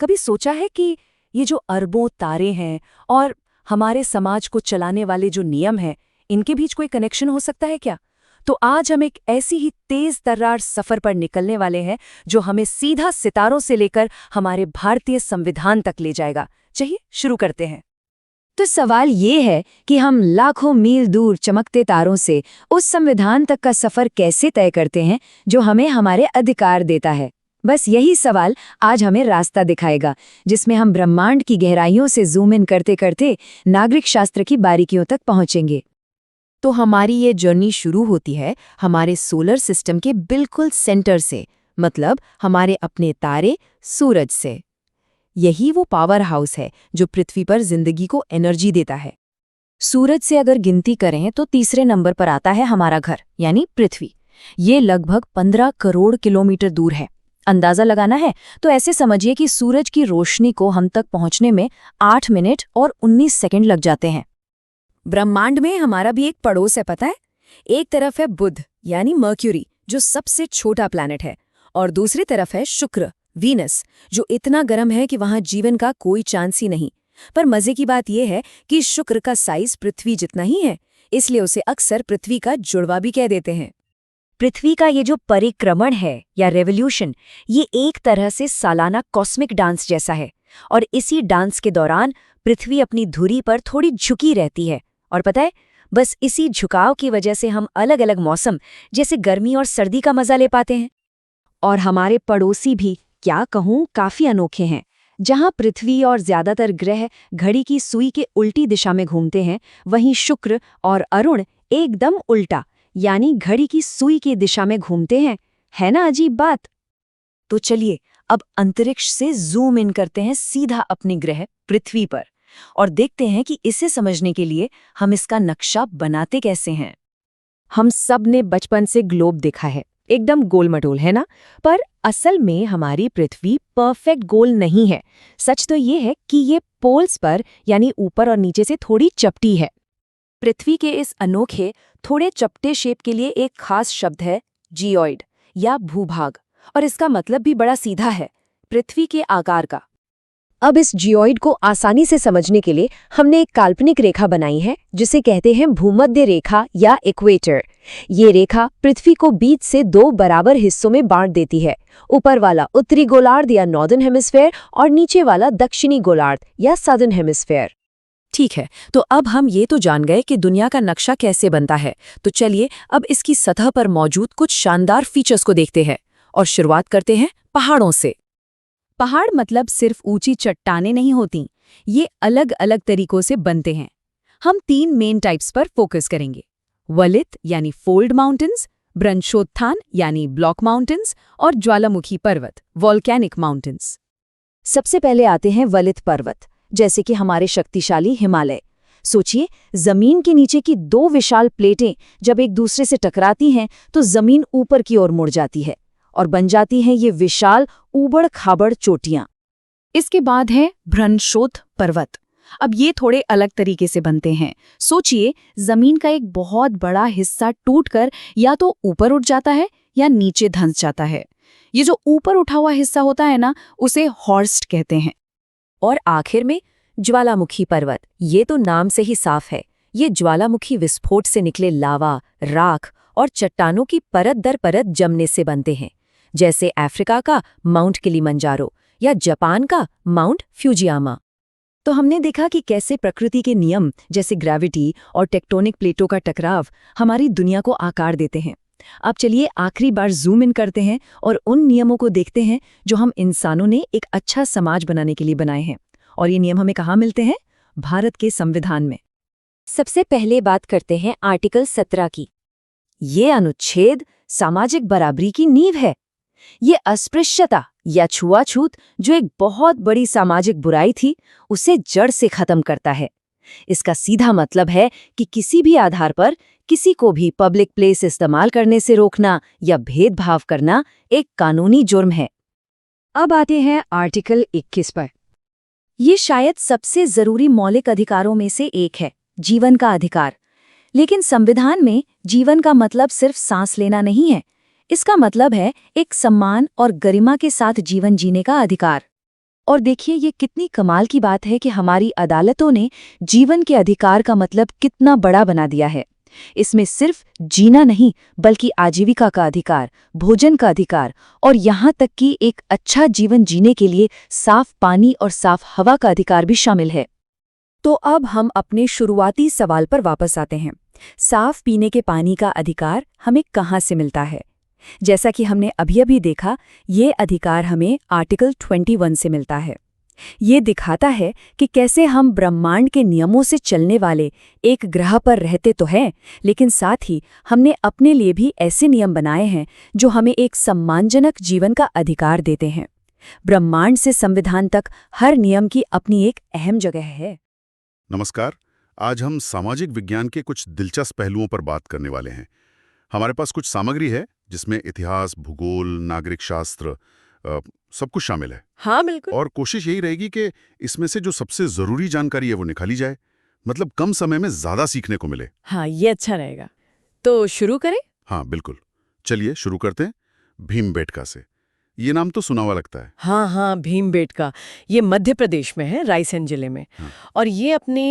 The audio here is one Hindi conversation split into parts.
कभी सोचा है कि ये जो अरबों तारे हैं और हमारे समाज को चलाने वाले जो नियम हैं, इनके बीच कोई कनेक्शन हो सकता है क्या? तो आज हम एक ऐसी ही तेज तर्रार सफर पर निकलने वाले हैं जो हमें सीधा सितारों से लेकर हमारे भारतीय संविधान तक ले जाएगा। चलिए शुरू करते हैं। तो सवाल ये है कि हम लाखों मील दूर चमकते तारों से उस संविधान तक का सफर कैसे तय करते हैं जो हमें हमारे अधिकार देता है। बस यही सवाल आज हमें रास्ता दिखाएगा, जिसमें हम ब्रह्मांड की गहराइयों से जूम इन करते करते नागरिक शास्त्र की बारीकियों तक पहुंचेंगे। तो हमारी ये जर्नी शुरू होती है हमारे सोलर सिस्टम के बिल्कुल सेंटर से, मतलब हमारे अपने तारे सूरज से। यही वो पावर हाउस है जो पृथ्वी पर जिंदगी को एनर्जी देता है। सूरज से अगर गिनती करें तो तीसरे नंबर पर आता है हमारा घर यानी पृथ्वी। ये लगभग 15 करोड़ किलोमीटर दूर है। अंदाजा लगाना है तो ऐसे समझिए कि सूरज की रोशनी को हम तक पहुंचने में 8 मिनट और 19 सेकंड लग जाते हैं। ब्रह्मांड में हमारा भी एक पड़ोस है, पता है? एक तरफ है बुध यानी मर्क्यूरी, जो सबसे छोटा प्लैनेट है, और दूसरी तरफ है शुक्र वीनस, जो इतना गर्म है कि वहां जीवन का कोई चांस ही नहीं। पर मजे की बात यह है कि शुक्र का साइज पृथ्वी जितना ही है, इसलिए उसे अक्सर पृथ्वी का जुड़वा भी कह देते हैं। पृथ्वी का ये जो परिक्रमण है या रेवोल्यूशन, ये एक तरह से सालाना कॉस्मिक डांस जैसा है, और इसी डांस के दौरान पृथ्वी अपनी धुरी पर थोड़ी झुकी रहती है। और पता है, बस इसी झुकाव की वजह से हम अलग अलग मौसम जैसे गर्मी और सर्दी का मजा ले पाते हैं। और हमारे पड़ोसी भी, क्या कहूँ, काफी अनोखे हैं। जहां पृथ्वी और ज्यादातर ग्रह घड़ी की सुई के उल्टी दिशा में घूमते हैं, वहीं शुक्र और अरुण एकदम उल्टा यानी घड़ी की सुई की दिशा में घूमते हैं। है ना अजीब बात? तो चलिए अब अंतरिक्ष से जूम इन करते हैं सीधा अपने ग्रह पृथ्वी पर, और देखते हैं कि इसे समझने के लिए हम इसका नक्शा बनाते कैसे हैं। हम सब ने बचपन से ग्लोब देखा है, एकदम गोल मटोल, है ना? पर असल में हमारी पृथ्वी परफेक्ट गोल नहीं है। सच तो ये है कि ये पोल्स पर यानी ऊपर और नीचे से थोड़ी चपटी है। पृथ्वी के इस अनोखे थोड़े चपटे शेप के लिए एक खास शब्द है जियोइड या भूभाग, और इसका मतलब भी बड़ा सीधा है, पृथ्वी के आकार का। अब इस जियोइड को आसानी से समझने के लिए हमने एक काल्पनिक रेखा बनाई है जिसे कहते हैं भूमध्य रेखा या इक्वेटर। ये रेखा पृथ्वी को बीच से 2 बराबर हिस्सों में बांट देती है। ऊपर वाला उत्तरी गोलार्ध या नॉर्दर्न हेमिस्फेयर और नीचे वाला दक्षिणी गोलार्ध या साउदर्न हेमिस्फेयर। ठीक है, तो अब हम ये तो जान गए कि दुनिया का नक्शा कैसे बनता है। तो चलिए अब इसकी सतह पर मौजूद कुछ शानदार फीचर्स को देखते हैं, और शुरुआत करते हैं पहाड़ों से। पहाड़ मतलब सिर्फ ऊंची चट्टानें नहीं होती, ये अलग अलग तरीकों से बनते हैं। हम 3 मेन टाइप्स पर फोकस करेंगे: वलित यानी फोल्ड माउंटेन्स, ब्रंशोत्थान यानी ब्लॉक माउंटेन्स, और ज्वालामुखी पर्वत वॉल्केनिक माउंटेन्स। सबसे पहले आते हैं वलित पर्वत, जैसे कि हमारे शक्तिशाली हिमालय। सोचिए, जमीन के नीचे की 2 विशाल प्लेटें जब एक दूसरे से टकराती हैं तो जमीन ऊपर की ओर मुड़ जाती है और बन जाती हैं ये विशाल ऊबड़ खाबड़ चोटियां। इसके बाद है ब्रंशोत्थ पर्वत। अब ये थोड़े अलग तरीके से बनते हैं। सोचिए, जमीन का एक बहुत बड़ा हिस्सा टूटकर या तो ऊपर उठ जाता है या नीचे धंस जाता है। ये जो ऊपर उठा हुआ हिस्सा होता है ना, उसे हॉर्स्ट कहते हैं। और आखिर में ज्वालामुखी पर्वत। ये तो नाम से ही साफ है, ये ज्वालामुखी विस्फोट से निकले लावा, राख और चट्टानों की परत दर परत जमने से बनते हैं, जैसे अफ्रीका का माउंट किलिमंजारो या जापान का माउंट फ्यूजियामा। तो हमने देखा कि कैसे प्रकृति के नियम जैसे ग्रेविटी और टेक्टोनिक प्लेटों का टकराव हमारी दुनिया को आकार देते हैं। अब चलिए आखिरी बार जूम इन करते हैं और उन नियमों को देखते हैं जो हम इंसानों ने एक अच्छा समाज बनाने के लिए बनाए हैं। और ये नियम हमें कहाँ मिलते हैं? भारत के संविधान में। सबसे पहले बात करते हैं आर्टिकल 17 की। ये अनुच्छेद सामाजिक बराबरी की नींव है। ये अस्पृश्यता या छुआछूत, जो एक बहुत बड़ी सामाजिक बुराई थी, उसे जड़ से खत्म करता है। इसका सीधा मतलब है कि किसी भी आधार पर किसी को भी पब्लिक प्लेस इस्तेमाल करने से रोकना या भेदभाव करना एक कानूनी जुर्म है। अब आते हैं आर्टिकल 21 पर। ये शायद सबसे जरूरी मौलिक अधिकारों में से एक है, जीवन का अधिकार। लेकिन संविधान में जीवन का मतलब सिर्फ सांस लेना नहीं है, इसका मतलब है एक सम्मान और गरिमा के साथ जीवन जीने का अधिकार। और देखिए ये कितनी कमाल की बात है कि हमारी अदालतों ने जीवन के अधिकार का मतलब कितना बड़ा बना दिया है। इसमें सिर्फ जीना नहीं बल्कि आजीविका का अधिकार, भोजन का अधिकार और यहाँ तक कि एक अच्छा जीवन जीने के लिए साफ पानी और साफ हवा का अधिकार भी शामिल है। तो अब हम अपने शुरुआती सवाल पर वापस आते हैं। साफ पीने के पानी का अधिकार हमें कहाँ से मिलता है? जैसा कि हमने अभी देखा, ये अधिकार हमें आर्टिकल 21 से मिलता है। ये दिखाता है कि कैसे हम ब्रह्मांड के नियमों से चलने वाले एक ग्रह पर रहते तो हैं, लेकिन साथ ही हमने अपने लिए भी ऐसे नियम बनाए हैं जो हमें एक सम्मानजनक जीवन का अधिकार देते हैं। ब्रह्मांड से संविधान तक हर नियम की अपनी एक अहम जगह है। नमस्कार। आज हम सामाजिक विज्ञान के कुछ दिलचस्प पहलुओं पर बात करने वाले हैं। हमारे पास कुछ सामग्री है जिसमें इतिहास, भूगोल, नागरिक शास्त्र सब कुछ शामिल है। हाँ बिल्कुल। और कोशिश यही रहेगी कि इसमें से जो सबसे जरूरी जानकारी है वो निकाली जाए, मतलब कम समय में ज्यादा सीखने को मिले। हाँ, ये अच्छा रहेगा। तो शुरू करें? हाँ बिल्कुल, चलिए शुरू करते हैं भीमबेटका से। ये नाम तो सुना हुआ लगता है। हाँ, भीमबेटका। ये मध्य प्रदेश में है, रायसेन जिले में। हाँ। और ये अपने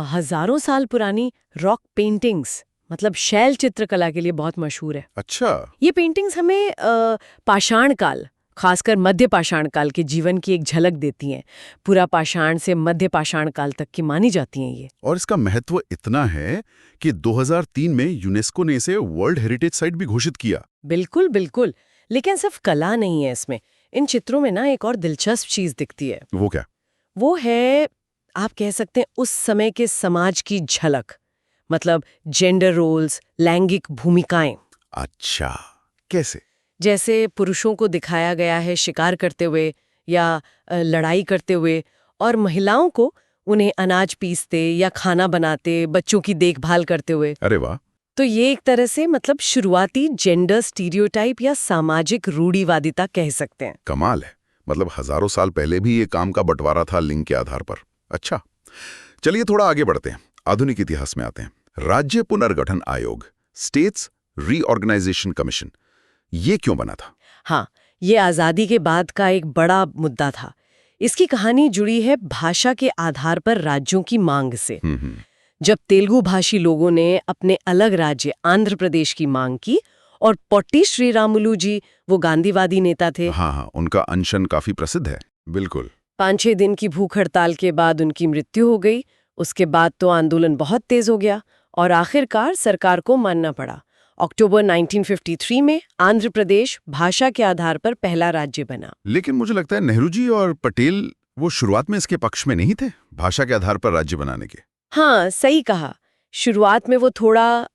हजारों साल पुरानी रॉक पेंटिंग्स मतलब शैल चित्रकला के लिए बहुत मशहूर है। अच्छा। ये पेंटिंग्स हमें पाषाण काल, खासकर मध्य पाषाण काल के जीवन की एक झलक देती हैं। पूरा पाषाण से मध्य पाषाण काल तक की मानी जाती हैं ये। और इसका महत्व इतना है कि 2003 में यूनेस्को ने इसे वर्ल्ड हेरिटेज साइट भी घोषित किया। बिल्कुल बिल्कुल। लेकिन सिर्फ कला नहीं है इसमें। इन चित्रों में ना एक और दिलचस्प चीज दिखती है। वो क्या? वो है, आप कह सकते हैं, उस समय के समाज की झलक, मतलब जेंडर रोल्स, लैंगिक भूमिकाएं। अच्छा, कैसे? जैसे पुरुषों को दिखाया गया है शिकार करते हुए या लड़ाई करते हुए, और महिलाओं को उन्हें अनाज पीसते या खाना बनाते, बच्चों की देखभाल करते हुए। अरे वाह। तो ये एक तरह से मतलब शुरुआती जेंडर स्टीरियोटाइप या सामाजिक रूढ़िवादिता कह सकते हैं। कमाल है, मतलब हजारों साल पहले भी ये काम का बंटवारा था लिंग के आधार पर। अच्छा, चलिए थोड़ा आगे बढ़ते हैं, आधुनिक इतिहास में आते हैं। राज्य पुनर्गठन आयोग, स्टेट्स रीऑर्गेनाइजेशन कमीशन, ये क्यों बना था? हाँ, ये आज़ादी के बाद का एक बड़ा मुद्दा था। इसकी कहानी जुड़ी है भाषा के आधार पर राज्यों की मांग से। जब तेलुगु भाषी लोगों ने अपने अलग राज्य आंध्र प्रदेश की मांग की, और पोट्टी श्रीरामुलु जी, वो गांधीवादी नेता थे। हाँ, उनका अनशन काफी प्रसिद्ध है। बिल्कुल। 5-6 दिन की भूख हड़ताल के बाद उनकी मृत्यु हो गई। उसके बाद तो आंदोलन बहुत तेज हो गया और आखिरकार सरकार को मानना पड़ा। अक्टूबर 1953 में आंध्र प्रदेश भाषा के आधार पर पहला राज्य बना। लेकिन मुझे लगता है नेहरू जी और पटेल वो शुरुआत में इसके पक्ष में नहीं थे, भाषा के आधार पर राज्य बनाने के। हाँ, सही कहा। शुरुआत में वो थोड़ा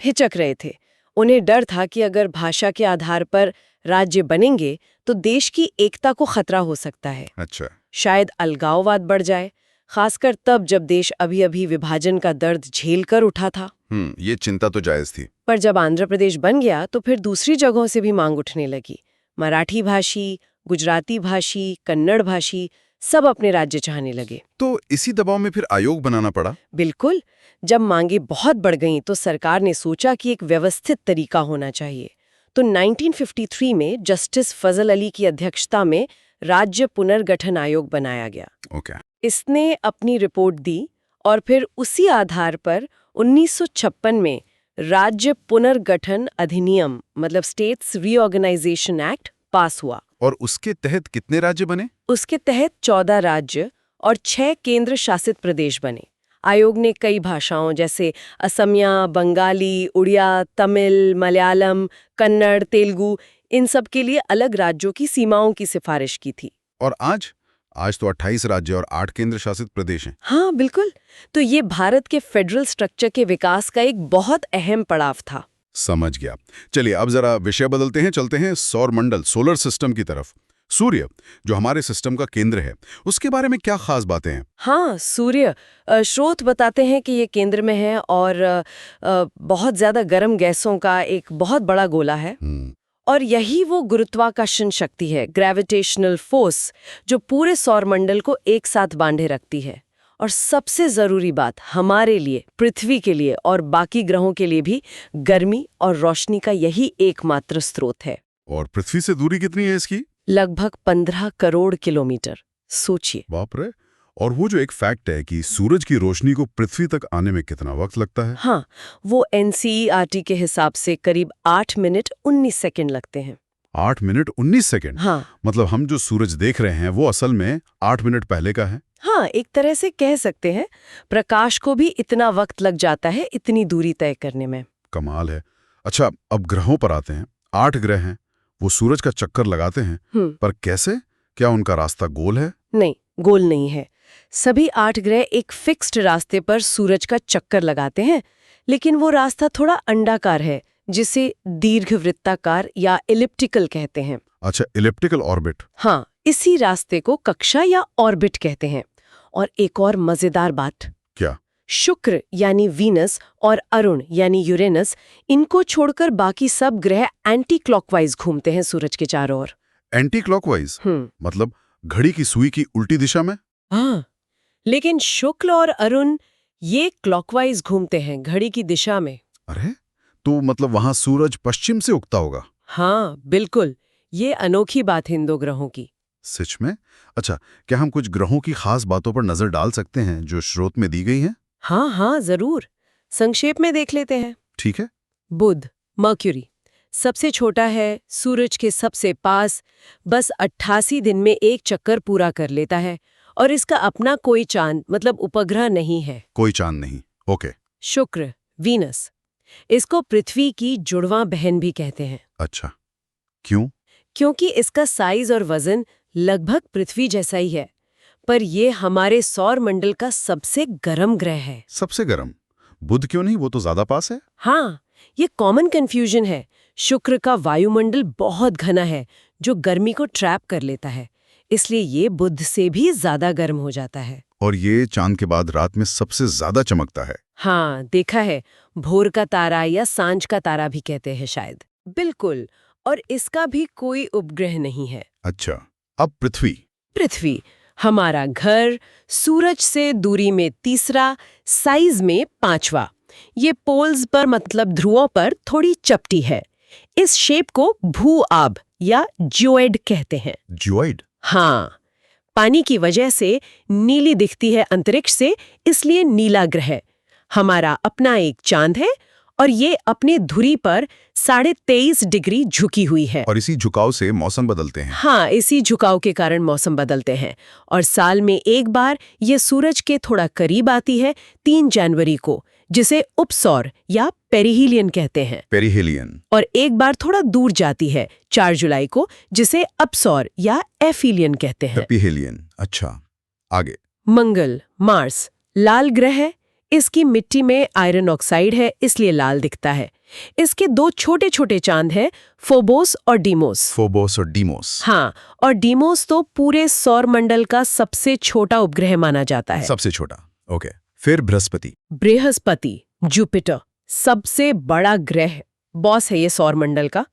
हिचक रहे थे। उन्हें डर था कि अगर भाषा के आधार पर राज्य बनेंगे तो देश की एकता को खतरा हो सकता है। अच्छा। शायद अलगाववाद बढ़ जाए, खासकर तब जब देश अभी अभी विभाजन का दर्द झेल कर उठा था। ये चिंता तो जायज थी। पर जब आंध्र प्रदेश बन गया तो फिर दूसरी जगहों से भी मांग उठने लगी। मराठी भाषी, गुजराती भाषी, कन्नड़ भाषी सब अपने राज्य चाहने लगे। तो इसी दबाव में फिर आयोग बनाना पड़ा। बिल्कुल। जब मांगे बहुत बढ़ गईं तो सरकार ने सोचा कि एक व्यवस्थित तरीका होना चाहिए। तो 1953 में जस्टिस फजल अली की अध्यक्षता में राज्य पुनर्गठन आयोग बनाया गया। ओके। इसने अपनी रिपोर्ट दी और फिर उसी आधार पर 1956 में राज्य पुनर्गठन अधिनियम मतलब स्टेट्स रीऑर्गेनाइजेशन एक्ट पास हुआ। और उसके तहत कितने राज्य बने? उसके तहत 14 राज्य और 6 केंद्र शासित प्रदेश बने। आयोग ने कई भाषाओं जैसे असमिया, बंगाली, उड़िया, तमिल, मलयालम, कन्नड़, तेलुगु, इन सब के लिए अलग राज्यों की सीमाओं की सिफारिश की थी। और आज तो 28 राज्य और 8 केंद्र शासित प्रदेश हैं। हाँ बिल्कुल। तो ये भारत के फेडरल स्ट्रक्चर के विकास का एक बहुत अहम पड़ाव था। समझ गया। चलिए अब जरा विषय बदलते हैं, चलते हैं सौर मंडल, सोलर सिस्टम की तरफ। सूर्य जो हमारे सिस्टम का केंद्र है, उसके बारे में क्या खास बातें हैं? हाँ, सूर्य स्रोत बताते हैं कि ये केंद्र में है और बहुत ज्यादा गर्म गैसों का एक बहुत बड़ा गोला है। और यही वो गुरुत्वाकर्षण शक्ति है, ग्रेविटेशनल फोर्स, जो पूरे सौरमंडल को एक साथ बांधे रखती है। और सबसे जरूरी बात, हमारे लिए, पृथ्वी के लिए और बाकी ग्रहों के लिए भी गर्मी और रोशनी का यही एकमात्र स्रोत है। और पृथ्वी से दूरी कितनी है इसकी? लगभग 15 करोड़ किलोमीटर। सोचिए। बाप रे। और वो जो एक फैक्ट है कि सूरज की रोशनी को पृथ्वी तक आने में कितना वक्त लगता है? हाँ, वो एनसीईआरटी के हिसाब से करीब 8 मिनट 19 सेकंड लगते हैं। 8 मिनट 19 सेकंड? हाँ मतलब हम जो सूरज देख रहे हैं वो असल में 8 मिनट पहले का है। हाँ, एक तरह से कह सकते हैं। प्रकाश को भी इतना वक्त लग जाता है इतनी दूरी तय करने में। कमाल है। अच्छा, अब ग्रहों पर आते हैं। 8 ग्रह हैं, वो सूरज का चक्कर लगाते हैं, पर कैसे? क्या उनका रास्ता गोल है? नहीं, गोल नहीं है। सभी 8 ग्रह एक फिक्स्ड रास्ते पर सूरज का चक्कर लगाते हैं, लेकिन वो रास्ता थोड़ा अंडाकार है, जिसे दीर्घवृत्ताकार या इलिप्टिकल कहते हैं। अच्छा, इलिप्टिकल ऑर्बिट। हाँ, इसी रास्ते को कक्षा या ऑर्बिट कहते हैं। और एक और मजेदार बात, क्या? शुक्र यानी वीनस और अरुण यानी यूरेनस, इनको छोड़कर बाकी सब ग्रह एंटी क्लॉकवाइज घूमते हैं सूरज के चारों ओर। Anti clockwise? मतलब घड़ी की सुई की उल्टी दिशा में? हाँ, लेकिन शुक्ल और अरुण ये क्लॉकवाइज घूमते हैं, घड़ी की दिशा में। अरे, तो मतलब वहां सूरज पश्चिम से उगता होगा? हाँ, बिल्कुल। ये अनोखी बात है इन दो ग्रहों की। सच में? अच्छा, क्या हम कुछ ग्रहों की खास बातों पर नजर डाल सकते हैं जो स्रोत में दी गई हैं? हाँ हाँ, जरूर। संक्षेप में देख लेते हैं। ठीक है। बुध, मर्क्यूरी, सबसे छोटा है, सूरज के सबसे पास, बस 88 दिन में एक चक्कर पूरा कर लेता है और इसका अपना कोई चांद मतलब उपग्रह नहीं है। कोई चांद नहीं। ओके। शुक्र, वीनस, इसको पृथ्वी की जुड़वां बहन भी कहते हैं। अच्छा, क्यों? क्योंकि इसका साइज और वजन लगभग पृथ्वी जैसा ही है, पर यह हमारे सौर मंडल का सबसे गर्म ग्रह है। सबसे गर्म? बुध क्यों नहीं? वो तो ज्यादा पास है। हाँ, ये कॉमन कंफ्यूजन है। शुक्र का वायुमंडल बहुत घना है जो गर्मी को ट्रैप कर लेता है, इसलिए ये बुध से भी ज्यादा गर्म हो जाता है। और ये चांद के बाद रात में सबसे ज्यादा चमकता है। हाँ, देखा है, भोर का तारा या सांझ का तारा भी कहते हैं शायद। बिल्कुल, और इसका भी कोई उपग्रह नहीं है। अच्छा, अब पृथ्वी। पृथ्वी, हमारा घर, सूरज से दूरी में तीसरा, साइज में 5वां। ये पोल्स पर मतलब ध्रुवों पर थोड़ी चपटी है। इस शेप को भू-आब या जियोइड कहते हैं। जियोइड? हाँ, पानी की वजह से नीली दिखती है अंतरिक्ष से, इसलिए नीला ग्रह। हमारा अपना एक चांद है और ये अपनी धुरी पर 23.5 डिग्री झुकी हुई है। और इसी झुकाव से मौसम बदलते हैं। हाँ, इसी झुकाव के कारण मौसम बदलते हैं और साल में एक बार ये सूरज के थोड़ा करीब आती है, 3 जनवरी को, जिसे उपसौर या पेरिहीलियन कहते हैं। पेरिहेलियन। और एक बार थोड़ा दूर जाती है, 4 जुलाई को, जिसे अपसौर या एफिलियन कहते हैं। एपिहेलियन। अच्छा, आगे। मंगल, मार्स, लाल ग्रह है। इसकी मिट्टी में आयरन ऑक्साइड है, इसलिए लाल दिखता है। इसके 2 छोटे छोटे चांद हैं, फोबोस और डीमोस। फोबोस और डीमोस। हाँ, और डीमोस तो पूरे सौर मंडल का सबसे छोटा उपग्रह माना जाता है। सबसे छोटा। ओके। फिर बृहस्पति। बृहस्पति, जुपिटर, सबसे बड़ा ग्रह, बॉस है ये सौर मंडल का,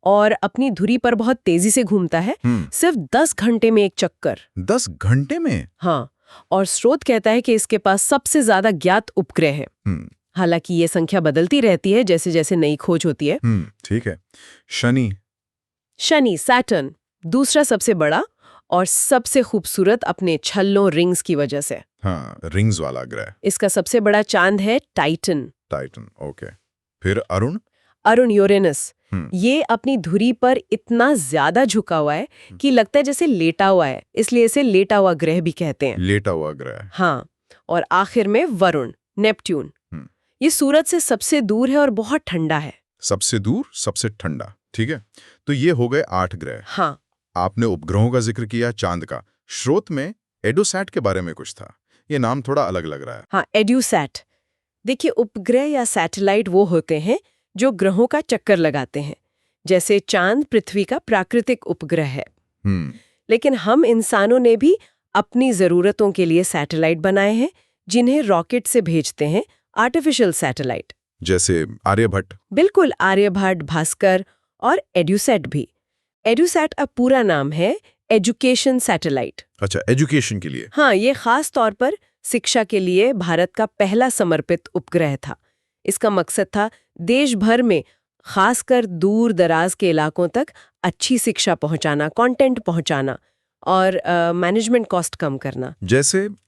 और अपनी धुरी पर बहुत तेजी से घूमता है। सिर्फ 10 घंटे में एक चक्कर। 10 घंटे में? हाँ, और स्रोत कहता है कि इसके पास सबसे ज्यादा ज्ञात उपग्रह है। हालांकि ये संख्या बदलती रहती है जैसे जैसे नई खोज होती है। ठीक है। शनि। शनि, सैटर्न, दूसरा सबसे बड़ा और सबसे खूबसूरत अपने छल्लों रिंग्स की वजह से। हाँ, रिंग्स वाला ग्रह। इसका सबसे बड़ा चांद है टाइटन। Titan, okay. फिर अरुण। अरुण, यूरेनस, ये अपनी धुरी पर इतना ज्यादा झुका हुआ है कि लगता है जैसे लेटा हुआ है, इसलिए इसे लेटा हुआ ग्रह भी कहते हैं। लेटा हुआ ग्रह। हाँ, और आखिर में वरुण, नेपट्यून, ये सूरज से सबसे दूर है और बहुत ठंडा है। सबसे दूर, सबसे ठंडा। ठीक है, तो ये हो गए 8 ग्रह। हाँ, आपने उपग्रहों का जिक्र किया, चांद का। स्रोत में एडोसैट के बारे में कुछ था। ये नाम थोड़ा अलग लग रहा है। हाँ, एड्यूसैट। देखिए, उपग्रह या सैटेलाइट वो होते हैं जो ग्रहों का चक्कर लगाते हैं, जैसे चांद पृथ्वी का प्राकृतिक उपग्रह है। लेकिन हम इंसानों ने भी अपनी जरूरतों के लिए सैटेलाइट बनाए हैं, जिन्हें रॉकेट से भेजते हैं, आर्टिफिशियल सैटेलाइट। जैसे आर्यभट्ट। बिल्कुल, आर्यभट्ट, भास्कर और एड्यूसैट भी। एड्यूसैट अब पूरा नाम है एजुकेशन सैटेलाइट। अच्छा, एजुकेशन के लिए। हाँ, ये खास तौर पर शिक्षा के लिए भारत का पहला समर्पित उपग्रह था। इसका मकसद था देश भर में, खासकर दूर दराज के इलाकों तक अच्छी शिक्षा पहुंचाना, कंटेंट पहुंचाना, और मैनेजमेंट कॉस्ट कम करना।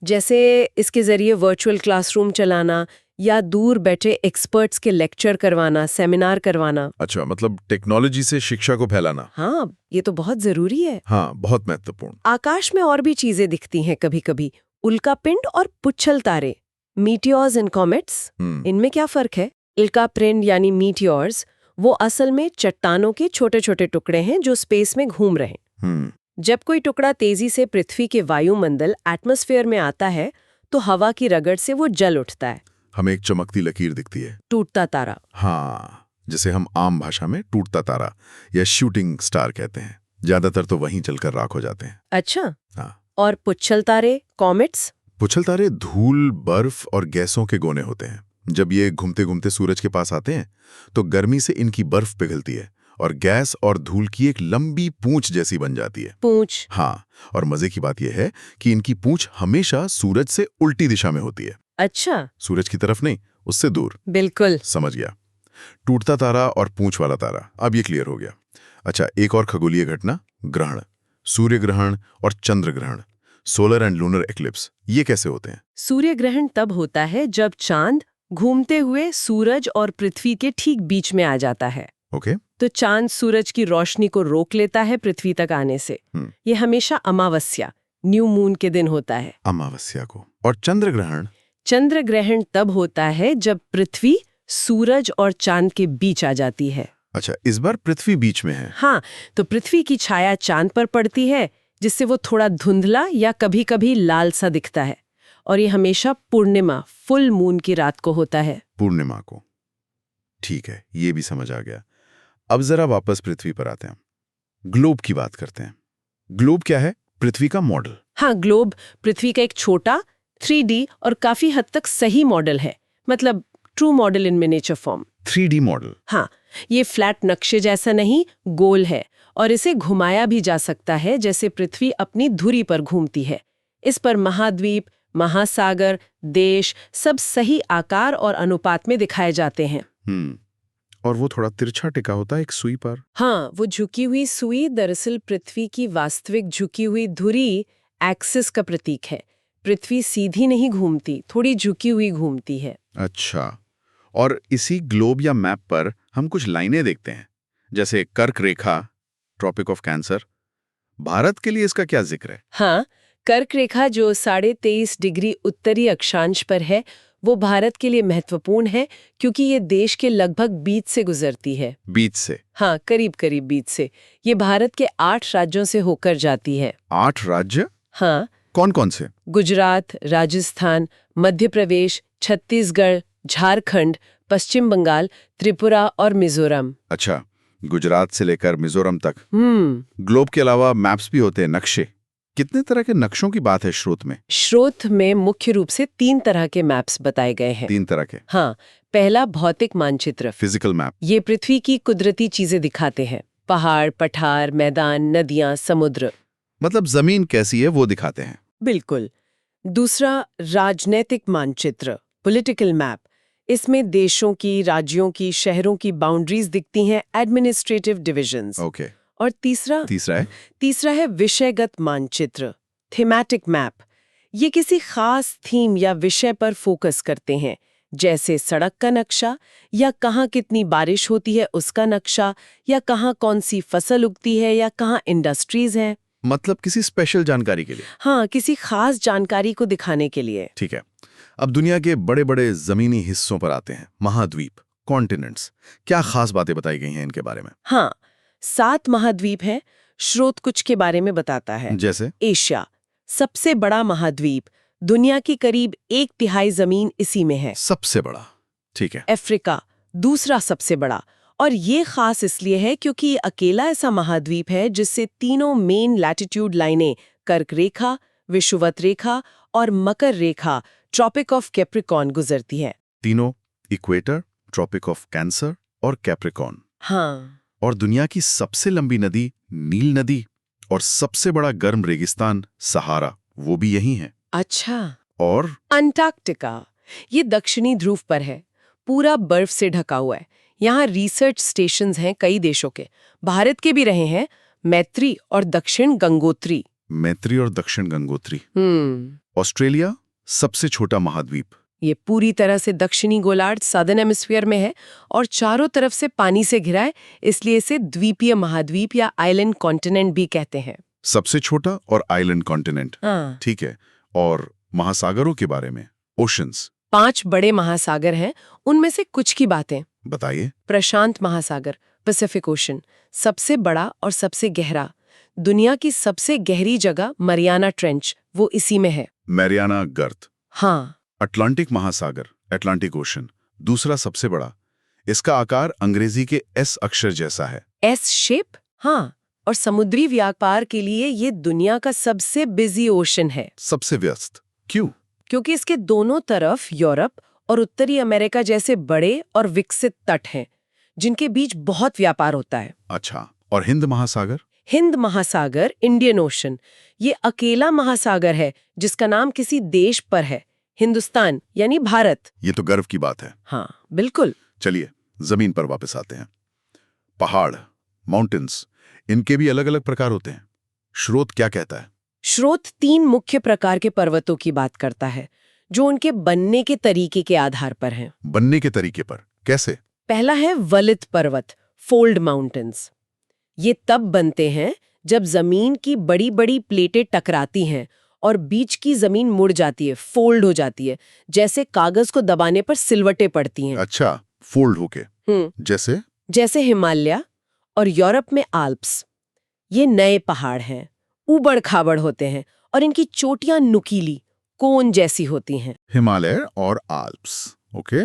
जैसे इसके जरिए वर्चुअल क्लासरूम चलाना या दूर बैठे एक्सपर्ट्स के लेक्चर करवाना, सेमिनार करवाना। अच्छा, मतलब टेक्नोलॉजी से शिक्षा को फैलाना। हाँ, ये तो बहुत जरूरी है। हाँ, बहुत महत्वपूर्ण। आकाश में और भी चीजें दिखती हैं कभी-कभी, उल्कापिंड और पुच्छल तारे, मीटियोर्स एंड कॉमेट्स। इनमें क्या फर्क है? उल्कापिंड यानी मीटियोर्स वो असल में चट्टानों के छोटे-छोटे टुकड़े हैं जो स्पेस में घूम रहे हैं। जब कोई टुकड़ा तेजी से पृथ्वी के वायुमंडल एटमॉस्फेयर में आता है तो हवा की रगड़ से वो जल उठता है। हमें एक चमकती लकीर दिखती है, टूटता तारा। हाँ, जिसे हम आम भाषा में टूटता तारा या शूटिंग स्टार कहते हैं। ज्यादातर तो वहीं जलकर राख हो जाते हैं। अच्छा। हाँ। और पुच्छल तारे, कॉमेट्स? पुच्छल तारे धूल, बर्फ और गैसों के गोने होते हैं। जब ये घूमते घूमते सूरज के पास आते हैं तो गर्मी से इनकी बर्फ पिघलती है और गैस और धूल की एक लंबी पूंछ जैसी बन जाती है। पूंछ? हाँ, और मजे की बात यह है कि इनकी पूंछ हमेशा सूरज से उल्टी दिशा में होती है। अच्छा। सूरज की तरफ नहीं, उससे दूर। बिल्कुल समझ गया। टूटता तारा और पूंछ वाला तारा, अब ये क्लियर हो गया। अच्छा, एक और खगोलीय घटना, ग्रहण, सूर्य ग्रहण और चंद्र ग्रहण, सोलर एंड लूनर एक्लिप्स, ये कैसे होते हैं? सूर्य ग्रहण तब होता है जब चांद घूमते हुए सूरज और पृथ्वी के ठीक बीच में आ जाता है। ओके। तो चांद सूरज की रोशनी को रोक लेता है पृथ्वी तक आने से। ये हमेशा अमावस्या, न्यू मून के दिन होता है। अमावस्या को। और चंद्र ग्रहण? चंद्र ग्रहण तब होता है जब पृथ्वी सूरज और चांद के बीच आ जाती है। अच्छा, इस बार पृथ्वी बीच में है। हाँ, तो पृथ्वी की छाया चांद पर पड़ती है जिससे वो थोड़ा धुंधला या कभी-कभी लाल सा दिखता है। और ये हमेशा पूर्णिमा, फुल मून की रात को होता है। पूर्णिमा को। ठीक है, ये भी समझ आ गया। अब जरा वापस पृथ्वी पर आते हैं, ग्लोब की बात करते हैं। ग्लोब क्या है? पृथ्वी का मॉडल। हाँ, ग्लोब पृथ्वी का एक छोटा 3D और काफी हद तक सही मॉडल है, मतलब ट्रू मॉडल इन मिनिएचर फॉर्म। 3D model? हाँ, ये फ्लैट नक्शे जैसा नहीं, गोल है और इसे घुमाया भी जा सकता है जैसे पृथ्वी अपनी धुरी पर घूमती है। इस पर महाद्वीप, महासागर, देश सब सही आकार और अनुपात में दिखाए जाते हैं। और वो थोड़ा तिरछा टिका होता है एक सुई पर। हाँ, वो झुकी हुई सुई दरअसल पृथ्वी की वास्तविक झुकी हुई धुरी, एक्सिस का प्रतीक है। पृथ्वी सीधी नहीं घूमती, थोड़ी झुकी हुई घूमती है। अच्छा, और इसी ग्लोब या मैप पर हम कुछ लाइनें देखते हैं, जैसे कर्क रेखा, ट्रॉपिक ऑफ कैंसर। भारत के लिए इसका क्या जिक्र है? हाँ, कर्क रेखा जो 23.5 डिग्री उत्तरी अक्षांश पर है, वो भारत के लिए महत्वपूर्ण है क्योंकि ये देश के लगभग बीच से गुजरती है। बीच से? हाँ, करीब करीब बीच से। ये भारत के 8 राज्यों से होकर जाती है। 8 राज्य? हाँ। कौन कौन से? गुजरात, राजस्थान, मध्य प्रदेश, छत्तीसगढ़, झारखंड, पश्चिम बंगाल, त्रिपुरा और मिजोरम। अच्छा, गुजरात से लेकर मिजोरम तक। ग्लोब के अलावा मैप्स भी होते हैं, नक्शे। कितने तरह के नक्शों की बात है स्रोत में? स्रोत में मुख्य रूप से 3 तरह के मैप्स बताए गए हैं। 3 तरह के? हाँ, पहला भौतिक मानचित्र, फिजिकल मैप। ये पृथ्वी की कुदरती चीजें दिखाते हैं, पहाड़, पठार, मैदान, नदियां, समुद्र, मतलब जमीन कैसी है वो दिखाते हैं। बिल्कुल। दूसरा राजनैतिक मानचित्र, पॉलिटिकल मैप, इसमें देशों की, राज्यों की, शहरों की बाउंड्रीज दिखती हैं, एडमिनिस्ट्रेटिव डिविजन्स। ओके। और तीसरा है विषयगत मानचित्र, थीमैटिक मैप। ये किसी खास थीम या विषय पर फोकस करते हैं, जैसे सड़क का नक्शा, या कहाँ कितनी बारिश होती है उसका नक्शा, या कहाँ कौन सी फसल उगती है, या कहाँ इंडस्ट्रीज हैं। मतलब किसी स्पेशल जानकारी के लिए? हाँ, किसी खास जानकारी को दिखाने के लिए। ठीक है। अब दुनिया के बड़े बड़े जमीनी हिस्सों पर आते हैं, महाद्वीप, कॉन्टिनेंट्स। क्या खास बातें बताई गई हैं इनके बारे में? हाँ, 7 महाद्वीप हैं। स्रोत कुछ के बारे में बताता है। जैसे? एशिया, सबसे बड़ा महाद्वीप, दुनिया की करीब 1/3 जमीन इसी में है। सबसे बड़ा? ठीक है। अफ्रीका, दूसरा सबसे बड़ा, और ये खास इसलिए है क्योंकि ये अकेला ऐसा महाद्वीप है जिससे तीनों मेन लैटिट्यूड लाइनें, कर्क रेखा, विषुवत रेखा और मकर रेखा, ट्रॉपिक ऑफ कैप्रिकॉर्न, गुजरती है। तीनों? इक्वेटर, ट्रॉपिक ऑफ कैंसर और कैप्रिकॉर्न। हाँ। और दुनिया की सबसे लंबी नदी नील नदी और सबसे बड़ा गर्म रेगिस्तान सहारा, वो भी यही है। अच्छा। और अंटार्कटिका, ये दक्षिणी ध्रुव पर है, पूरा बर्फ से ढका हुआ है। यहाँ रिसर्च स्टेशंस हैं कई देशों के, भारत के भी रहे हैं, मैत्री और दक्षिण गंगोत्री। मैत्री और दक्षिण गंगोत्री। ऑस्ट्रेलिया सबसे छोटा महाद्वीप। ये पूरी तरह से दक्षिणी गोलार्ध सदर्न हेमिस्फीयर में है और चारों तरफ से पानी से घिरा है, इसलिए इसे द्वीपीय महाद्वीप या आइलैंड कॉन्टिनेंट भी कहते हैं। सबसे छोटा और आइलैंड कॉन्टिनेंट, हाँ। ठीक है। और महासागरों के बारे में, ओशंस। 5 बड़े महासागर हैं, उनमें से कुछ की बातें बताइए। प्रशांत महासागर, पैसिफिक ओशन, सबसे बड़ा और सबसे गहरा। दुनिया की सबसे गहरी जगह मरियाना ट्रेंच, वो इसी में है। मैरियाना गर्त। हाँ। अटलांटिक महासागर, अटलांटिक ओशन, दूसरा सबसे बड़ा। इसका आकार अंग्रेजी के एस अक्षर जैसा है। एस शेप, हाँ। और समुद्री व्यापार के लिए ये दुनिया का सबसे बिजी ओशन है। सबसे व्यस्त क्यों? क्योंकि इसके दोनों तरफ यूरोप और उत्तरी अमेरिका जैसे बड़े और विकसित तट हैं, जिनके बीच बहुत व्यापार होता है। अच्छा, और हिंद महासागर? हिंद महासागर, इंडियन ओशन, ये अकेला महासागर है जिसका नाम किसी देश पर है, हिंदुस्तान यानी भारत। ये तो गर्व की बात है। हाँ, बिल्कुल। चलिए जमीन पर वापस आते हैं। पहाड़, माउंटेन्स, इनके भी अलग अलग प्रकार होते हैं। स्रोत क्या कहता है? स्रोत 3 मुख्य प्रकार के पर्वतों की बात करता है, जो उनके बनने के तरीके के आधार पर हैं। बनने के तरीके पर कैसे? पहला है वलित पर्वत, फोल्ड माउंटेन्स। ये तब बनते हैं जब जमीन की बड़ी बड़ी प्लेटें टकराती हैं और बीच की जमीन मुड़ जाती है, फोल्ड हो जाती है, जैसे कागज को दबाने पर सिलवटें पड़ती हैं। अच्छा, फोल्ड होके। जैसे हिमालय और यूरोप में आल्प्स। ये नए पहाड़ हैं, ऊबड़ खाबड़ होते हैं और इनकी चोटियां नुकीली, कोन जैसी होती हैं। हिमालय और आल्प्स, ओके।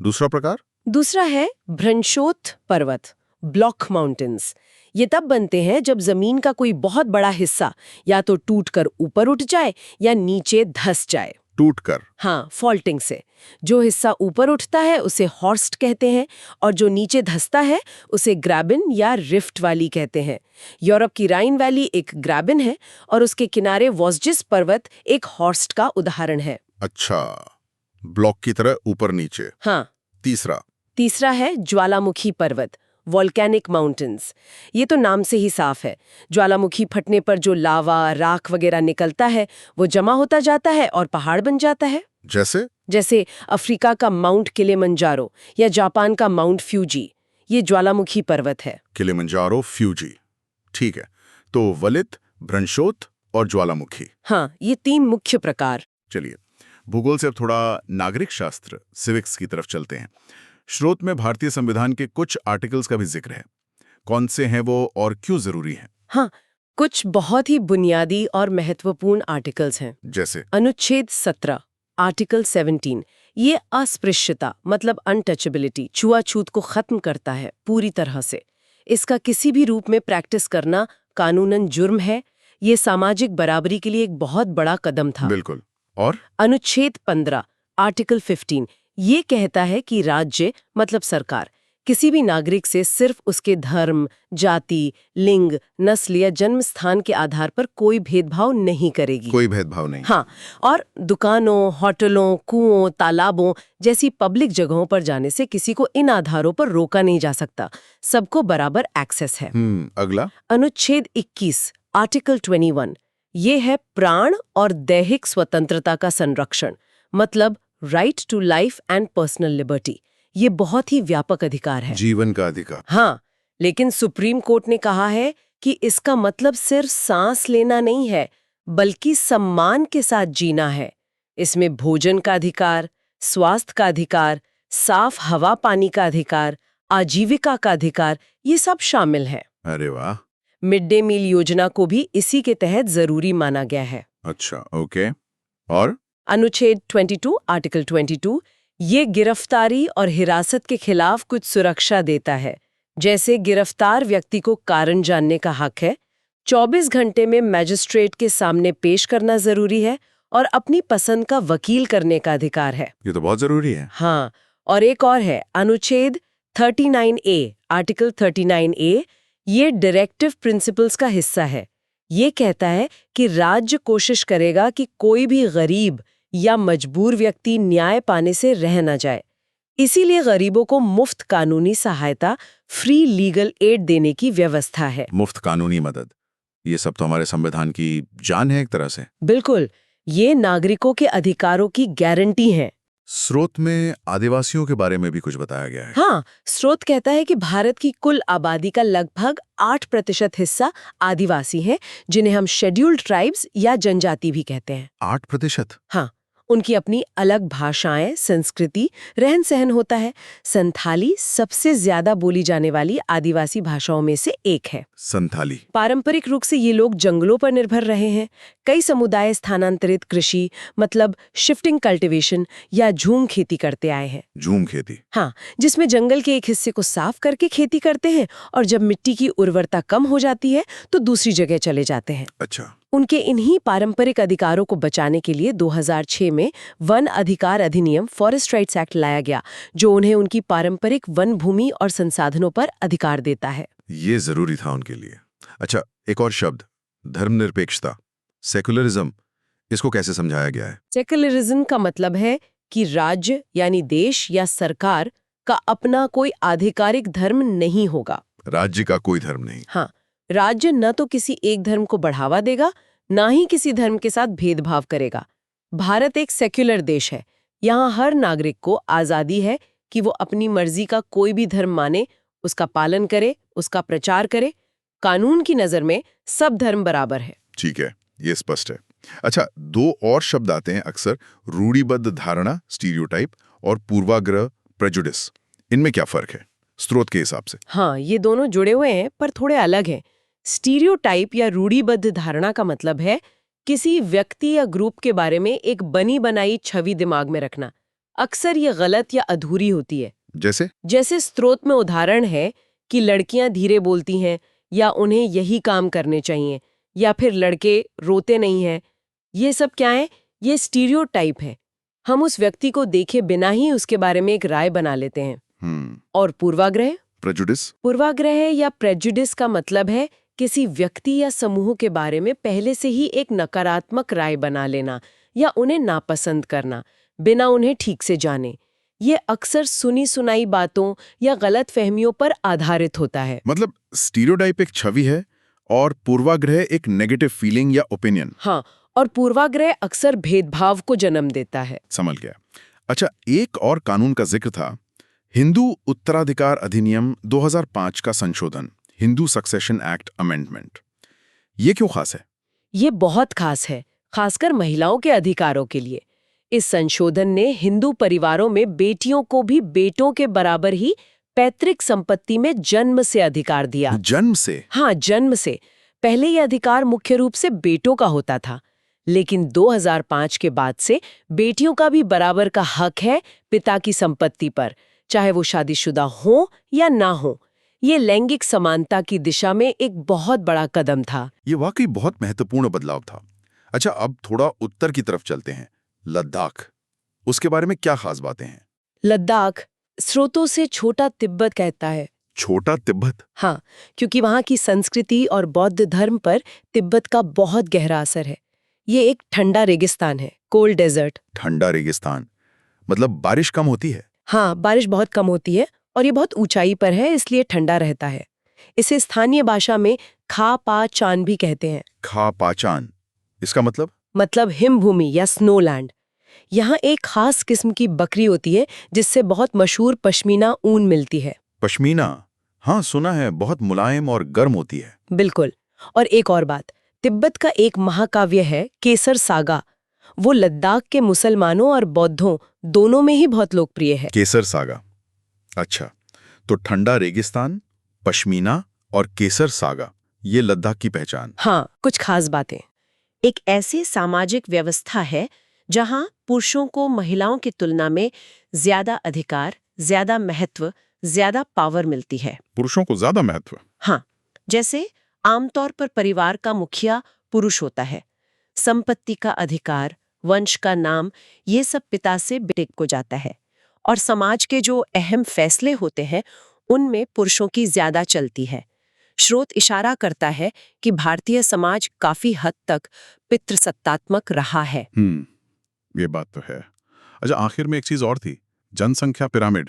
दूसरा प्रकार? दूसरा है भ्रंशोत्थ पर्वत, ब्लॉक माउंटेन्स। ये तब बनते हैं जब जमीन का कोई बहुत बड़ा हिस्सा या तो टूटकर ऊपर उठ जाए या नीचे धंस जाए। टूटकर? हाँ, फॉल्टिंग से। जो हिस्सा ऊपर उठता है उसे हॉर्स्ट कहते हैं और जो नीचे धंसता है उसे ग्रैबिन या रिफ्ट वैली कहते हैं। यूरोप की राइन वैली एक ग्रैबिन है और उसके किनारे वॉस्जिस पर्वत एक हॉर्स्ट का उदाहरण है। अच्छा, ब्लॉक की तरह ऊपर नीचे। हाँ। तीसरा है ज्वालामुखी पर्वत, वॉल्केनिक माउंटेन्स। ये तो नाम से ही साफ है, ज्वालामुखी फटने पर जो लावा, राख वगैरह निकलता है वो जमा होता जाता है और पहाड़ बन जाता है। जैसे अफ्रीका का माउंट किलिमंजारो या जापान का माउंट फ्यूजी, ये ज्वालामुखी पर्वत है। किलिमंजारो, फ्यूजी, ठीक है। तो वलित, भ्रंशोत्थ और ज्वालामुखी। हाँ, ये 3 मुख्य प्रकार। चलिए भूगोल से अब थोड़ा नागरिक शास्त्र, सिविक्स की तरफ चलते हैं। स्रोत में भारतीय संविधान के कुछ आर्टिकल्स का भी जिक्र है। कौन से हैं वो और क्यों जरूरी हैं? हाँ, कुछ बहुत ही बुनियादी और महत्वपूर्ण आर्टिकल्स हैं। जैसे अनुच्छेद 17, आर्टिकल 17, ये अस्पृश्यता मतलब अनटचेबिलिटी, छुआछूत को खत्म करता है पूरी तरह से। इसका किसी भी रूप में प्रैक्टिस करना कानूनन जुर्म है। ये सामाजिक बराबरी के लिए एक बहुत बड़ा कदम था। बिल्कुल। और अनुच्छेद 15, आर्टिकल 15, ये कहता है कि राज्य मतलब सरकार किसी भी नागरिक से सिर्फ उसके धर्म, जाति, लिंग, नस्ल या जन्म स्थान के आधार पर कोई भेदभाव नहीं करेगी। कोई भेदभाव नहीं। हाँ, और दुकानों, होटलों, कुओं, तालाबों जैसी पब्लिक जगहों पर जाने से किसी को इन आधारों पर रोका नहीं जा सकता। सबको बराबर एक्सेस है। अगला अनुच्छेद 21, आर्टिकल 21, ये है प्राण और दैहिक स्वतंत्रता का संरक्षण, मतलब right to life and personal liberty. ये बहुत ही व्यापक अधिकार है, जीवन का अधिकार। हाँ, लेकिन सुप्रीम कोर्ट ने कहा है कि इसका मतलब सिर्फ सांस लेना नहीं है, बल्कि सम्मान के साथ जीना है। इसमें भोजन का अधिकार, स्वास्थ्य का अधिकार, साफ हवा पानी का अधिकार, आजीविका का अधिकार, ये सब शामिल है। अरे वाह। मिड डे मील योजना को भी इसी के तहत जरूरी माना गया है। अच्छा, ओके। और अनुच्छेद 22, आर्टिकल 22, ये गिरफ्तारी और हिरासत के खिलाफ कुछ सुरक्षा देता है। जैसे गिरफ्तार व्यक्ति को कारण जानने का हक है, 24 घंटे में मैजिस्ट्रेट के सामने पेश करना जरूरी है और अपनी पसंद का वकील करने का अधिकार है। ये तो बहुत जरूरी है। हाँ, और एक और है अनुच्छेद 39A, आर्टिकल 39A, ये डायरेक्टिव प्रिंसिपल्स का हिस्सा है। ये कहता है कि राज्य कोशिश करेगा कि कोई भी गरीब या मजबूर व्यक्ति न्याय पाने से रह न जाए। इसीलिए गरीबों को मुफ्त कानूनी सहायता, फ्री लीगल एड देने की व्यवस्था है। मुफ्त कानूनी मदद, ये सब तो हमारे संविधान की जान है एक तरह से। बिल्कुल, ये नागरिकों के अधिकारों की गारंटी है। स्रोत में आदिवासियों के बारे में भी कुछ बताया गया है। हाँ, स्रोत कहता है कि भारत की कुल आबादी का लगभग 8% हिस्सा आदिवासी है, जिन्हें हम शेड्यूल्ड ट्राइब्स या जनजाति भी कहते हैं। 8%? हाँ, उनकी अपनी अलग भाषाएं, संस्कृति, रहन सहन होता है। संथाली सबसे ज्यादा बोली जाने वाली आदिवासी भाषाओं में से एक है। संथाली। पारंपरिक रूप से ये लोग जंगलों पर निर्भर रहे हैं। कई समुदाय स्थानांतरित कृषि मतलब शिफ्टिंग कल्टीवेशन या झूम खेती करते आए हैं। झूम खेती? हाँ, जिसमें जंगल के एक हिस्से को साफ करके खेती करते हैं और जब मिट्टी की उर्वरता कम हो जाती है तो दूसरी जगह चले जाते हैं। अच्छा। उनके इन्हीं पारंपरिक अधिकारों को बचाने के लिए 2006 में वन अधिकार अधिनियम फॉरेस्ट राइट्स एक्ट लाया गया, जो उन्हें उनकी पारंपरिक वन भूमि और संसाधनों पर अधिकार देता है। ये जरूरी था उनके लिए। अच्छा, एक और शब्द, धर्मनिरपेक्षता, सेकुलरिज्म, इसको कैसे समझाया गया है? सेकुलरिज्म का मतलब है कि राज्य यानी देश या सरकार का अपना कोई आधिकारिक धर्म नहीं होगा। राज्य का कोई धर्म नहीं। हाँ, राज्य न तो किसी एक धर्म को बढ़ावा देगा, ना ही किसी धर्म के साथ भेदभाव करेगा। भारत एक सेक्युलर देश है। यहाँ हर नागरिक को आज़ादी है कि वो अपनी मर्जी का कोई भी धर्म माने, उसका पालन करे, उसका प्रचार करे। कानून की नज़र में सब धर्म बराबर है। ठीक है, ये स्पष्ट है। अच्छा, दो और शब्द आते हैं अक्सर, रूढ़िबद्ध धारणा, स्टीरियोटाइप, और पूर्वाग्रह, प्रेजुडिस। इनमें क्या फर्क है स्रोत के हिसाब से? हाँ, ये दोनों जुड़े हुए हैं पर थोड़े अलग हैं। स्टीरियोटाइप या रूढ़िबद्ध धारणा का मतलब है किसी व्यक्ति या ग्रुप के बारे में एक बनी बनाई छवि दिमाग में रखना। अक्सर ये गलत या अधूरी होती है। जैसे स्रोत में उदाहरण है कि लड़कियां धीरे बोलती हैं या उन्हें यही काम करने चाहिए, या फिर लड़के रोते नहीं हैं। ये सब क्या है? ये स्टीरियोटाइप है। हम उस व्यक्ति को देखे बिना ही उसके बारे में एक राय बना लेते हैं। और पूर्वाग्रह, प्रेजुडिस? पूर्वाग्रह या प्रेजुडिस का मतलब है किसी व्यक्ति या समूह के बारे में पहले से ही एक नकारात्मक राय बना लेना या उन्हें नापसंद करना बिना उन्हें ठीक से जाने। ये अक्सर सुनी सुनाई बातों या गलत फहमियों पर आधारित होता है। मतलब स्टीरियोटाइप एक छवि है और पूर्वाग्रह एक नेगेटिव फीलिंग या ओपिनियन। हाँ, और पूर्वाग्रह अक्सर भेदभाव को जन्म देता है। समझ गया। अच्छा, एक और कानून का जिक्र था, हिंदू उत्तराधिकार अधिनियम 2005 का संशोधन, हिंदू सक्सेशन एक्ट अमेंडमेंट। ये क्यों खास है? ये बहुत खास है, खासकर महिलाओं के अधिकारों के लिए। इस संशोधन ने हिंदू परिवारों में बेटियों को भी बेटों के बराबर ही पैतृक संपत्ति में जन्म से अधिकार दिया। जन्म से? हाँ, जन्म से। पहले ये अधिकार मुख्य रूप से बेटों का होता था, लेकिन 2005 के बाद से बेटियों का भी बराबर का हक है पिता की संपत्ति पर, चाहे वो शादीशुदा हो या ना हो। ये लैंगिक समानता की दिशा में एक बहुत बड़ा कदम था। ये वाकई बहुत महत्वपूर्ण बदलाव था। अच्छा, अब थोड़ा उत्तर की तरफ चलते हैं, लद्दाख। उसके बारे में क्या खास बातें हैं? लद्दाख स्रोतों से छोटा तिब्बत कहता है। छोटा तिब्बत? हाँ, क्योंकि वहाँ की संस्कृति और बौद्ध धर्म पर तिब्बत का बहुत गहरा असर है। ये एक ठंडा रेगिस्तान है, कोल्ड डेजर्ट। ठंडा रेगिस्तान मतलब बारिश कम होती है? हाँ, बारिश बहुत कम होती है और ये बहुत ऊंचाई पर है, इसलिए ठंडा रहता है। इसे स्थानीय भाषा में खा पा चान भी कहते हैं। खा पाचान, इसका मतलब हिमभूमि या स्नोलैंड। यहाँ एक खास किस्म की बकरी होती है जिससे बहुत मशहूर पश्मीना ऊन मिलती है। पश्मीना? हाँ, सुना है, बहुत मुलायम और गर्म होती है। बिल्कुल। और एक और बात, तिब्बत का एक महाकाव्य है केसर सागा। वो लद्दाख के मुसलमानों और बौद्धों दोनों में ही बहुत लोकप्रिय है। केसर सागा। अच्छा, तो ठंडा रेगिस्तान, पश्मीना और केसर सागा, ये लद्दाख की पहचान। हाँ, कुछ खास बातें। एक ऐसी सामाजिक व्यवस्था है जहाँ पुरुषों को महिलाओं की तुलना में ज्यादा अधिकार, ज्यादा महत्व, ज्यादा पावर मिलती है। पुरुषों को ज्यादा महत्व? हाँ, जैसे आमतौर पर परिवार का मुखिया पुरुष होता है। संपत्ति का अधिकार, वंश का नाम, ये सब पिता से बेटे को जाता है। और समाज के जो अहम फैसले होते हैं उनमें पुरुषों की ज्यादा चलती है। स्रोत इशारा करता है कि भारतीय समाज काफी हद तक पितृसत्तात्मक रहा है। ये बात तो है। अच्छा, आखिर में एक चीज और थी, जनसंख्या पिरामिड,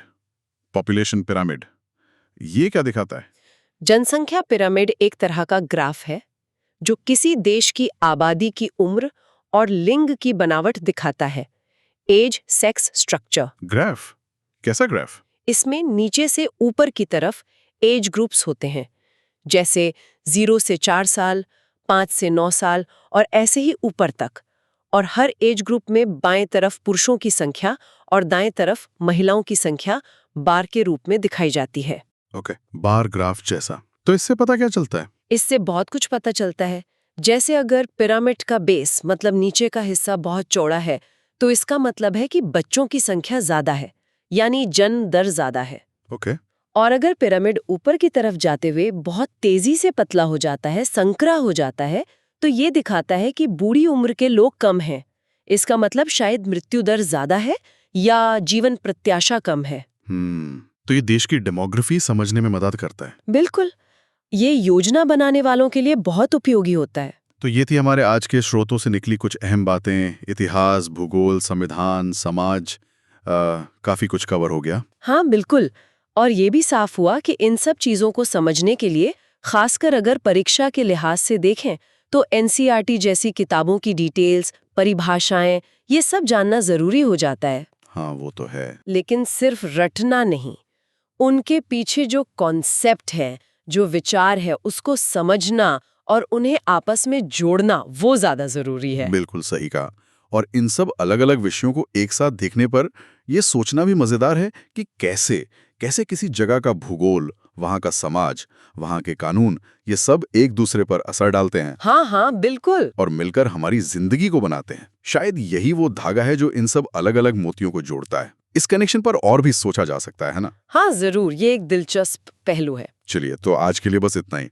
पॉपुलेशन पिरामिड। ये क्या दिखाता है? जनसंख्या पिरामिड एक तरह का ग्राफ है। जो किसी देश की आबादी की उम्र और लिंग की बनावट दिखाता है। Age sex structure. ग्राफ? कैसा ग्राफ? इसमें नीचे से ऊपर की तरफ एज ग्रुप्स होते हैं, जैसे 0 से 4 साल, 5 से 9 साल और ऐसे ही ऊपर तक। और हर एज ग्रुप में बाएं तरफ पुरुषों की संख्या और दाएं तरफ महिलाओं की संख्या बार के रूप में दिखाई जाती है। ओके, बार ग्राफ जैसा। तो इससे पता क्या चलता है? इससे बहुत कुछ पता चलता है। जैसे अगर पिरामिड का बेस मतलब नीचे का हिस्सा बहुत चौड़ा है, तो इसका मतलब है कि बच्चों की संख्या ज्यादा है, यानी जन्म दर ज्यादा है। ओके। और अगर पिरामिड ऊपर की तरफ जाते हुए बहुत तेजी से पतला हो जाता है, संकरा हो जाता है, तो ये दिखाता है कि बूढ़ी उम्र के लोग कम हैं। इसका मतलब शायद मृत्यु दर ज्यादा है या जीवन प्रत्याशा कम है। तो ये देश की डेमोग्राफी समझने में मदद करता है। बिल्कुल, ये योजना बनाने वालों के लिए बहुत उपयोगी होता है। तो ये थी हमारे आज के स्रोतों से निकली कुछ अहम बातें। इतिहास, भूगोल, संविधान, समाज, काफी कुछ कवर हो गया। हाँ बिल्कुल, और ये भी साफ हुआ कि इन सब चीजों को समझने के लिए, खासकर अगर परीक्षा के लिहाज से देखें, तो एनसीईआरटी जैसी किताबों की डिटेल्स, परिभाषाएं, ये सब जानना जरूरी हो जाता है। हाँ वो तो है। लेकिन सिर्फ रटना नहीं, उनके पीछे जो कॉन्सेप्ट है, जो विचार है, उसको समझना और उन्हें आपस में जोड़ना, वो ज्यादा जरूरी है। बिल्कुल सही कहा। और इन सब अलग अलग विषयों को एक साथ देखने पर यह सोचना भी मजेदार है कि कैसे किसी जगह का भूगोल, वहां का समाज, वहां के कानून, ये सब एक दूसरे पर असर डालते हैं। हाँ बिल्कुल। और मिलकर हमारी जिंदगी को बनाते हैं। शायद यही वो धागा है जो इन सब अलग अलग मोतियों को जोड़ता है। इस कनेक्शन पर और भी सोचा जा सकता है ना? हाँ जरूर, ये एक दिलचस्प पहलू है। चलिए, तो आज के लिए बस इतना ही।